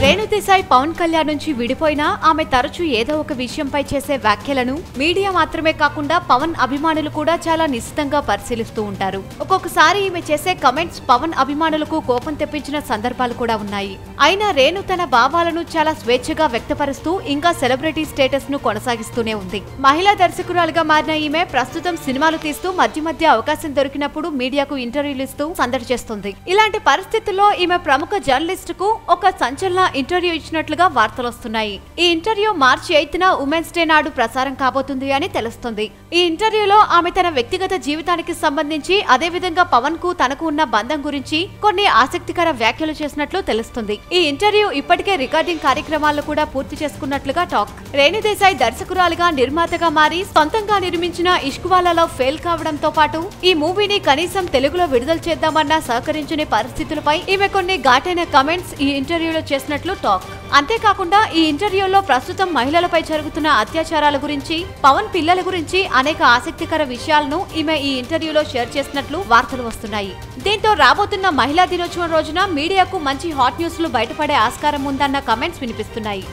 రేణు దేశాయ్ పవన్ కళ్యాణ్ నుంచి విడిపోయినా ఆమె తరచూ ఏదో ఒక విషయంపై చేసే వ్యాఖ్యలను మీడియా మాత్రమే కాకుండా పవన్ అభిమానులు కూడా చాలా నిశితంగా పరిశీలిస్తూ ఉంటారు. ఒక్కొక్కసారి ఈమె చేసే కమెంట్స్ పవన్ అభిమానులకు కోపం తెప్పించిన సందర్భాలు కూడా ఉన్నాయి. అయినా రేణు తన భావాలను చాలా స్వేచ్ఛగా వ్యక్తపరుస్తూ ఇంకా సెలబ్రిటీ స్టేటస్ ను కొనసాగిస్తూనే ఉంది. మహిళా దర్శకురాలుగా మారిన ఈమె ప్రస్తుతం సినిమాలు తీస్తూ మధ్య మధ్య అవకాశం దొరికినప్పుడు మీడియాకు ఇంటర్వ్యూలు ఇస్తూ సందడి చేస్తుంది. ఇలాంటి పరిస్థితుల్లో ఈమె ప్రముఖ జర్నలిస్ట్ కు ఒక సంచలన ఇంటర్వ్యూ ఇచ్చినట్లుగా వార్తలు వస్తున్నాయి. ఈ ఇంటర్వ్యూ మార్చి 8న ఉమెన్స్ డే నాడు ప్రసారం కాబోతుంది అని తెలుస్తుంది. ఈ ఇంటర్వ్యూలో ఆమె తన వ్యక్తిగత జీవితానికి సంబంధించి అదేవిధంగా పవన్ కు తనకు ఉన్న బంధం గురించి కొన్ని ఆసక్తికర వ్యాఖ్యలు చేసినట్లు తెలుస్తుంది. ఈ ఇంటర్వ్యూ ఇప్పటికే రికార్డింగ్ కార్యక్రమాలను కూడా పూర్తి చేసుకున్నట్లుగా టాక్. రేణు దేశాయ్ దర్శకురాలిగా నిర్మాతగా మారి సొంతంగా నిర్మించిన ఇష్క్వాలాలో ఫెయిల్ కావడంతో పాటు ఈ మూవీని కనీసం తెలుగులో విడుదల చేద్దామన్నా సహకరించని పరిస్థితులపై ఈమె కొన్ని ఘాటైన కమెంట్స్ ఈ ఇంటర్వ్యూలో చేసినట్లు టాక్. అంతేకాకుండా ఈ ఇంటర్వ్యూలో ప్రస్తుతం మహిళలపై జరుగుతున్న అత్యాచారాల గురించి, పవన్ పిల్లల గురించి అనేక ఆసక్తికర విషయాలను ఈమె ఈ ఇంటర్వ్యూలో షేర్ చేసినట్లు వార్తలు వస్తున్నాయి. దీంతో రాబోతున్న మహిళా దినోత్సవం రోజున మీడియాకు మంచి హాట్ న్యూస్లు బయటపడే ఆస్కారం ఉందన్న కమెంట్స్ వినిపిస్తున్నాయి.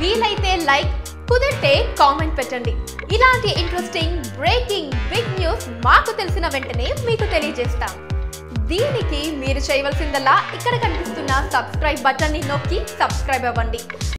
వీలైతే లైక్, కుదిరితే కామెంట్ పెట్టండి. ఇలాంటి ఇంట్రెస్టింగ్ బ్రేకింగ్ బిగ్ న్యూస్ మాకు తెలిసిన వెంటనే మీకు తెలియజేస్తాం. దీనికి మీరు చేయవలసిందల్లా ఇక్కడ కనిపిస్తున్న సబ్స్క్రైబ్ బటన్ ని నొక్కి సబ్స్క్రైబ్ అవ్వండి.